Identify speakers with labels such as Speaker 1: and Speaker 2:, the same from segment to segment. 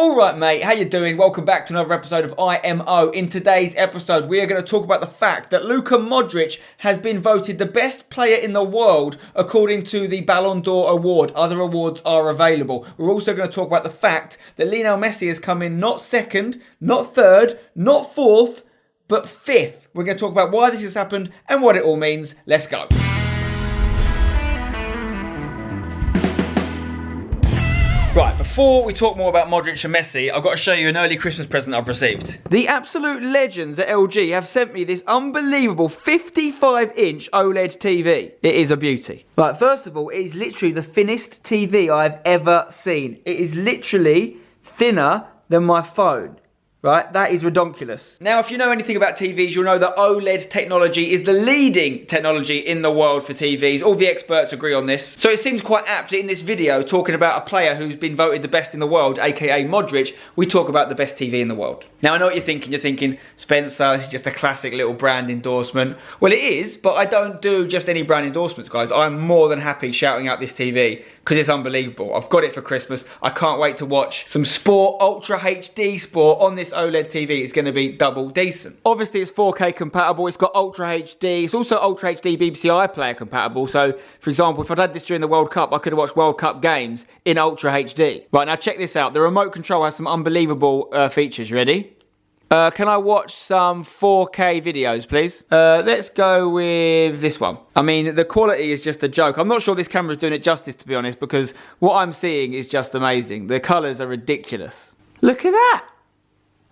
Speaker 1: Alright mate, how you doing? Welcome back to another episode of IMO. In today's episode, we are going to talk about the fact that Luka Modric has been voted the best player in the world according to the Ballon d'Or award. Other awards are available. We're also going to talk about the fact that Lionel Messi has come in not second, not third, not fourth, but fifth. We're going to talk about why this has happened and what it all means. Let's go. Right, before we talk more about Modric and Messi, I've got to show you an early Christmas present I've received. The absolute legends at LG have sent me this unbelievable 55-inch OLED TV. It is a beauty. Right, first of all, it is literally the thinnest TV I've ever seen. It is literally thinner than my phone. Right, that is redonkulous. Now, if you know anything about TVs, you'll know that OLED technology is the leading technology in the world for TVs. All the experts agree on this. So it seems quite apt that in this video, talking about a player who's been voted the best in the world, aka Modric, we talk about the best TV in the world. Now, I know what you're thinking. You're thinking, Spencer, this is just a classic little brand endorsement. Well, it is, but I don't do just any brand endorsements, guys. I'm more than happy shouting out this TV because it's unbelievable. I've got it for Christmas. I can't wait to watch some sport, Ultra HD sport on this OLED TV. It's going to be double decent. Obviously, it's 4K compatible. It's got Ultra HD. It's also Ultra HD BBC iPlayer compatible. So, for example, if I'd had this during the World Cup, I could have watched World Cup games in Ultra HD. Right, now check this out. The remote control has some unbelievable features. You ready? Can I watch some 4K videos, please? Let's go with this one. I mean, the quality is just a joke. I'm not sure this camera's doing it justice, to be honest, because what I'm seeing is just amazing. The colours are ridiculous. Look at that!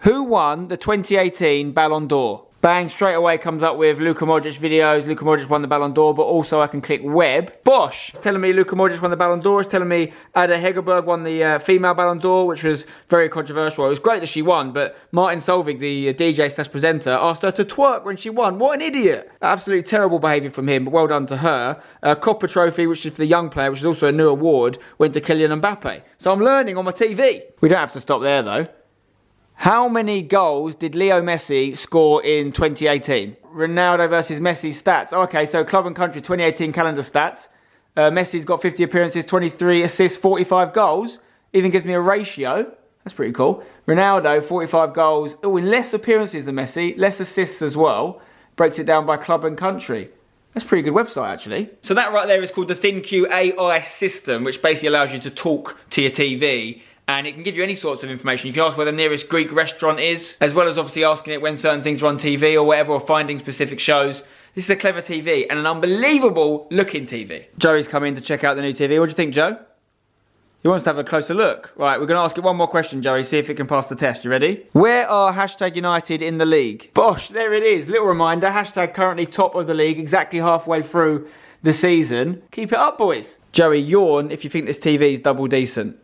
Speaker 1: Who won the 2018 Ballon d'Or? Bang, straight away comes up with Luka Modric videos. Luka Modric won the Ballon d'Or, but also I can click web. Bosh! It's telling me Luka Modric won the Ballon d'Or. It's telling me Ada Hegerberg won the female Ballon d'Or, which was very controversial. It was great that she won, but Martin Solveig, the DJ/presenter, asked her to twerk when she won. What an idiot! Absolutely terrible behaviour from him, but well done to her. Copper Trophy, which is for the young player, which is also a new award, went to Kylian Mbappe. So I'm learning on my TV. We don't have to stop there, though. How many goals did Leo Messi score in 2018? Ronaldo versus Messi stats. Okay, so club and country 2018 calendar stats. Messi's got 50 appearances, 23 assists, 45 goals. Even gives me a ratio. That's pretty cool. Ronaldo, 45 goals. Oh, in less appearances than Messi, less assists as well. Breaks it down by club and country. That's a pretty good website, actually. So that right there is called the ThinQ AI system, which basically allows you to talk to your TV. And it can give you any sorts of information. You can ask where the nearest Greek restaurant is, as well as obviously asking it when certain things are on TV or whatever, or finding specific shows. This is a clever TV and an unbelievable looking TV. Joey's come in to check out the new TV. What do you think, Joe? He wants to have a closer look. Right, we're going to ask it one more question, Joey, see if it can pass the test. You ready? Where are #United in the league? Bosh, there it is. Little reminder, # currently top of the league, exactly halfway through the season. Keep it up, boys. Joey, yawn if you think this TV is double decent.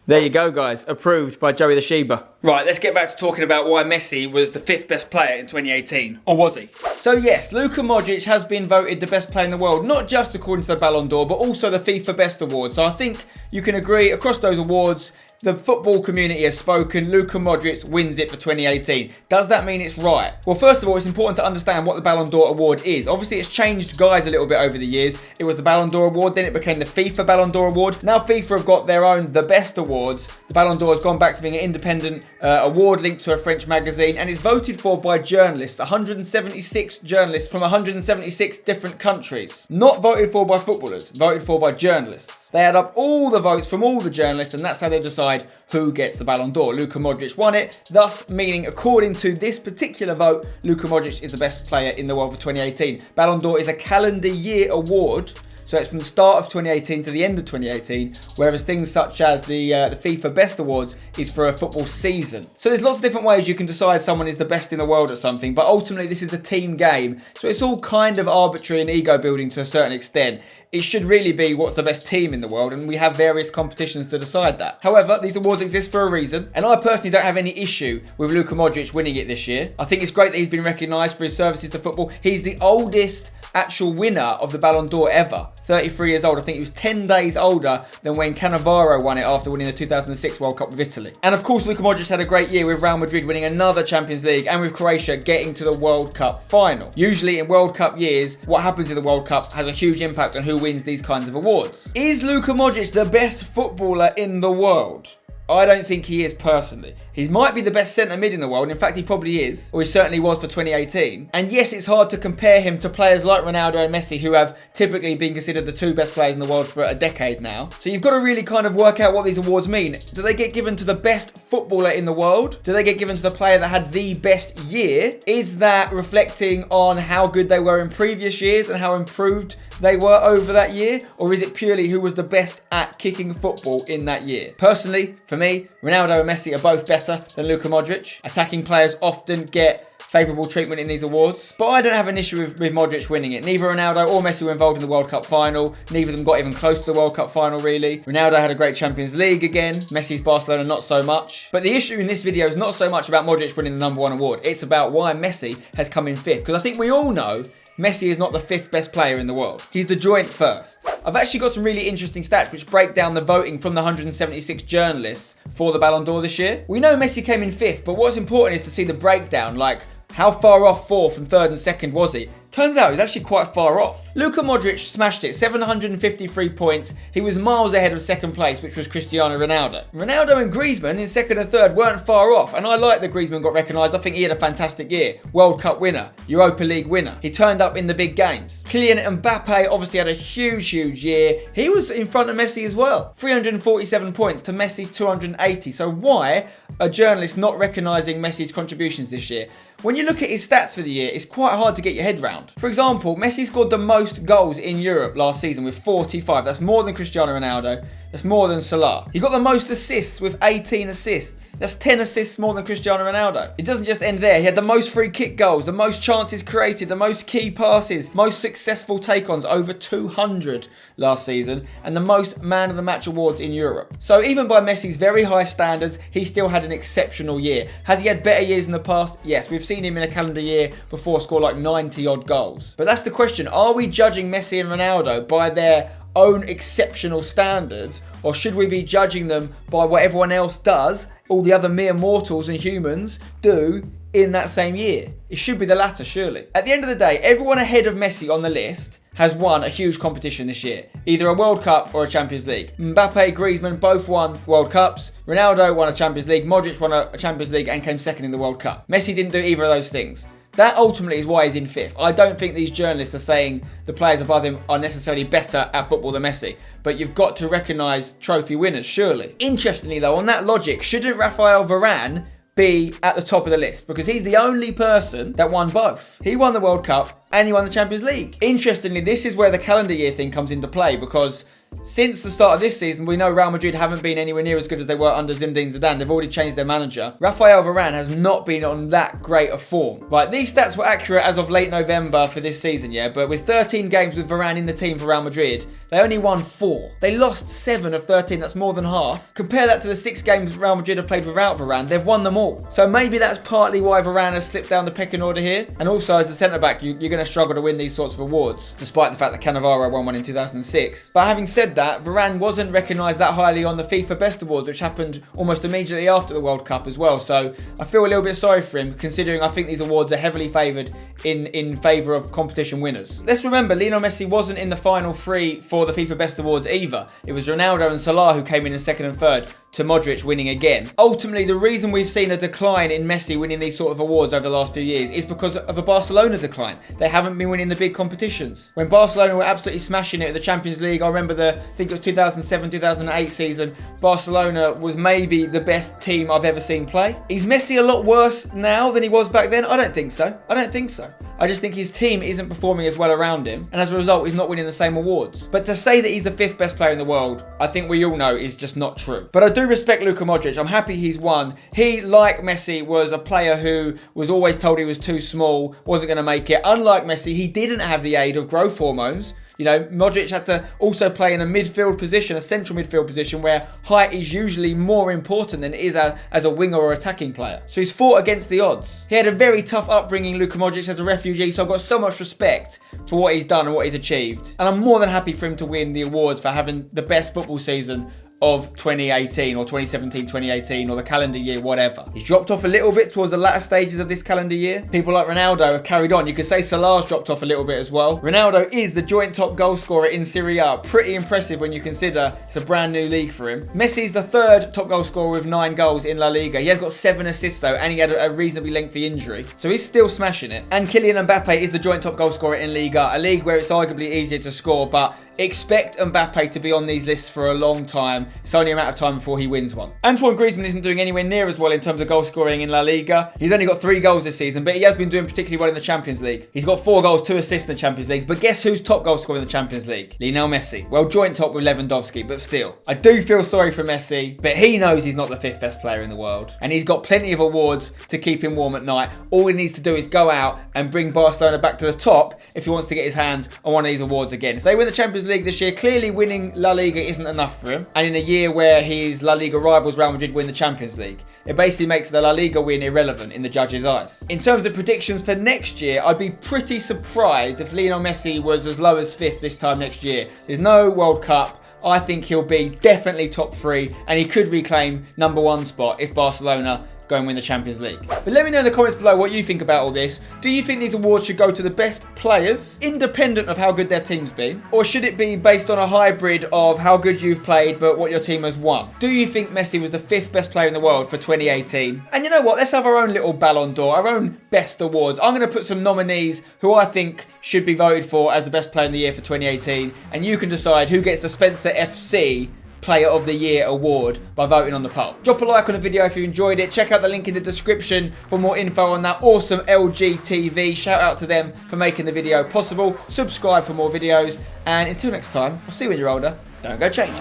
Speaker 1: There you go, guys. Approved by Joey the Sheba. Right, let's get back to talking about why Messi was the 5th best player in 2018. Or was he? So yes, Luka Modric has been voted the best player in the world, not just according to the Ballon d'Or, but also the FIFA Best Award. So I think you can agree across those awards, the football community has spoken. Luka Modric wins it for 2018. Does that mean it's right? Well, first of all, it's important to understand what the Ballon d'Or award is. Obviously, it's changed guys a little bit over the years. It was the Ballon d'Or award, then it became the FIFA Ballon d'Or award. Now FIFA have got their own The Best Awards. The Ballon d'Or has gone back to being an independent award linked to a French magazine, and it's voted for by journalists, 176 journalists from 176 different countries. Not voted for by footballers, voted for by journalists. They add up all the votes from all the journalists, and that's how they decide who gets the Ballon d'Or. Luka Modric won it, thus meaning, according to this particular vote, Luka Modric is the best player in the world for 2018. Ballon d'Or is a calendar year award, so it's from the start of 2018 to the end of 2018, whereas things such as the FIFA Best Awards is for a football season. So there's lots of different ways you can decide someone is the best in the world at something, but ultimately this is a team game, so it's all kind of arbitrary and ego building to a certain extent. It should really be what's the best team in the world, and we have various competitions to decide that. However, these awards exist for a reason, and I personally don't have any issue with Luka Modric winning it this year. I think it's great that he's been recognised for his services to football. He's the oldest actual winner of the Ballon d'Or ever. 33 years old. I think he was 10 days older than when Cannavaro won it after winning the 2006 World Cup with Italy. And of course, Luka Modric had a great year with Real Madrid winning another Champions League, and with Croatia getting to the World Cup final. Usually in World Cup years, what happens in the World Cup has a huge impact on who who wins these kinds of awards. Is Luka Modric the best footballer in the world? I don't think he is personally. He might be the best centre mid in the world. In fact, he probably is, or he certainly was for 2018. And yes, it's hard to compare him to players like Ronaldo and Messi, who have typically been considered the two best players in the world for a decade now. So you've got to really kind of work out what these awards mean. Do they get given to the best footballer in the world? Do they get given to the player that had the best year? Is that reflecting on how good they were in previous years and how improved they were over that year? Or is it purely who was the best at kicking football in that year? Personally, for me, Ronaldo and Messi are both better than Luka Modric. Attacking players often get favourable treatment in these awards, but I don't have an issue with Modric winning it. Neither Ronaldo or Messi were involved in the World Cup final. Neither of them got even close to the World Cup final, really. Ronaldo had a great Champions League again. Messi's Barcelona, not so much. But the issue in this video is not so much about Modric winning the #1 award. It's about why Messi has come in 5th. Because I think we all know Messi is not the 5th best player in the world. He's the joint 1st. I've actually got some really interesting stats which break down the voting from the 176 journalists for the Ballon d'Or this year. We know Messi came in 5th, but what's important is to see the breakdown, like how far off 4th and 3rd and 2nd was he? Turns out he's actually quite far off. Luka Modric smashed it, 753 points. He was miles ahead of 2nd place, which was Cristiano Ronaldo. Ronaldo and Griezmann in 2nd and 3rd weren't far off, and I like that Griezmann got recognised. I think he had a fantastic year. World Cup winner, Europa League winner. He turned up in the big games. Kylian Mbappe obviously had a huge year. He was in front of Messi as well. 347 points to Messi's 280. So why are journalists not recognising Messi's contributions this year? When you look at his stats for the year, it's quite hard to get your head round. For example, Messi scored the most goals in Europe last season with 45. That's more than Cristiano Ronaldo. That's more than Salah. He got the most assists with 18 assists. That's 10 assists more than Cristiano Ronaldo. It doesn't just end there. He had the most free kick goals, the most chances created, the most key passes, most successful take-ons, over 200 last season, and the most man of the match awards in Europe. So even by Messi's very high standards, he still had an exceptional year. Has he had better years in the past? Yes, we've seen him in a calendar year before score like 90 odd goals. But that's the question. Are we judging Messi and Ronaldo by their own exceptional standards, or should we be judging them by what everyone else does, all the other mere mortals and humans do in that same year? It should be the latter, surely. At the end of the day, everyone ahead of Messi on the list has won a huge competition this year. Either a World Cup or a Champions League. Mbappe, Griezmann both won World Cups. Ronaldo won a Champions League. Modric won a Champions League and came 2nd in the World Cup. Messi didn't do either of those things. That ultimately is why he's in 5th. I don't think these journalists are saying the players above him are necessarily better at football than Messi. But you've got to recognise trophy winners, surely. Interestingly though, on that logic, shouldn't Raphael Varane be at the top of the list? Because he's the only person that won both. He won the World Cup and he won the Champions League. Interestingly, this is where the calendar year thing comes into play, because since the start of this season, we know Real Madrid haven't been anywhere near as good as they were under Zinedine Zidane. They've already changed their manager. Raphael Varane has not been on that great a form. Right, these stats were accurate as of late November for this season, yeah, but with 13 games with Varane in the team for Real Madrid, they only won 4. They lost 7 of 13, that's more than half. Compare that to the 6 games Real Madrid have played without Varane, they've won them all. So maybe that's partly why Varane has slipped down the pecking order here. And also, as a centre-back, you're going to struggle to win these sorts of awards, despite the fact that Cannavaro won one in 2006. But having said that, Varane wasn't recognised that highly on the FIFA Best Awards, which happened almost immediately after the World Cup as well. So I feel a little bit sorry for him, considering I think these awards are heavily favoured in favour of competition winners. Let's remember, Lionel Messi wasn't in the final 3 for the FIFA Best Awards either. It was Ronaldo and Salah who came in 2nd and 3rd, to Modric winning again. Ultimately, the reason we've seen a decline in Messi winning these sort of awards over the last few years is because of a Barcelona decline. They haven't been winning the big competitions. When Barcelona were absolutely smashing it at the Champions League, I remember I think it was 2007-2008 season, Barcelona was maybe the best team I've ever seen play. Is Messi a lot worse now than he was back then? I don't think so. I just think his team isn't performing as well around him, and as a result, he's not winning the same awards. But to say that he's the 5th best player in the world, I think we all know is just not true. But I do respect Luka Modric. I'm happy he's won. He, like Messi, was a player who was always told he was too small, wasn't going to make it. Unlike Messi, he didn't have the aid of growth hormones. You know, Modric had to also play in a midfield position, a central midfield position, where height is usually more important than it is as a winger or attacking player. So he's fought against the odds. He had a very tough upbringing, Luka Modric, as a refugee, so I've got so much respect for what he's done and what he's achieved. And I'm more than happy for him to win the awards for having the best football season of 2018 or 2017, 2018 or the calendar year, whatever. He's dropped off a little bit towards the latter stages of this calendar year. People like Ronaldo have carried on. You could say Salah's dropped off a little bit as well. Ronaldo is the joint top goal scorer in Serie A. Pretty impressive when you consider it's a brand new league for him. Messi's the third top goal scorer with 9 goals in La Liga. He has got 7 assists though, and he had a reasonably lengthy injury. So he's still smashing it. And Kylian Mbappe is the joint top goal scorer in Liga, a league where it's arguably easier to score, but expect Mbappe to be on these lists for a long time. It's only a matter of time before he wins one. Antoine Griezmann isn't doing anywhere near as well in terms of goal scoring in La Liga. He's only got 3 goals this season, but he has been doing particularly well in the Champions League. He's got 4 goals, 2 assists in the Champions League. But guess who's top goal scorer in the Champions League? Lionel Messi. Well, joint top with Lewandowski, but still. I do feel sorry for Messi, but he knows he's not the 5th best player in the world. And he's got plenty of awards to keep him warm at night. All he needs to do is go out and bring Barcelona back to the top if he wants to get his hands on one of these awards again. If they win the Champions League this year, clearly winning La Liga isn't enough for him. And in a year where his La Liga rivals Real Madrid win the Champions League, it basically makes the La Liga win irrelevant in the judges' eyes. In terms of predictions for next year, I'd be pretty surprised if Lionel Messi was as low as 5th this time next year. There's no World Cup. I think he'll be definitely top 3, and he could reclaim number 1 spot if Barcelona go and win the Champions League. But let me know in the comments below what you think about all this. Do you think these awards should go to the best players, independent of how good their team's been? Or should it be based on a hybrid of how good you've played but what your team has won? Do you think Messi was the 5th best player in the world for 2018? And you know what? Let's have our own little Ballon d'Or, our own best awards. I'm going to put some nominees who I think should be voted for as the best player in the year for 2018. And you can decide who gets the Spencer FC Player of the Year award by voting on the poll. Drop a like on the video if you enjoyed it. Check out the link in the description for more info on that awesome LG TV. Shout out to them for making the video possible. Subscribe for more videos. And until next time, I'll see you when you're older. Don't go change.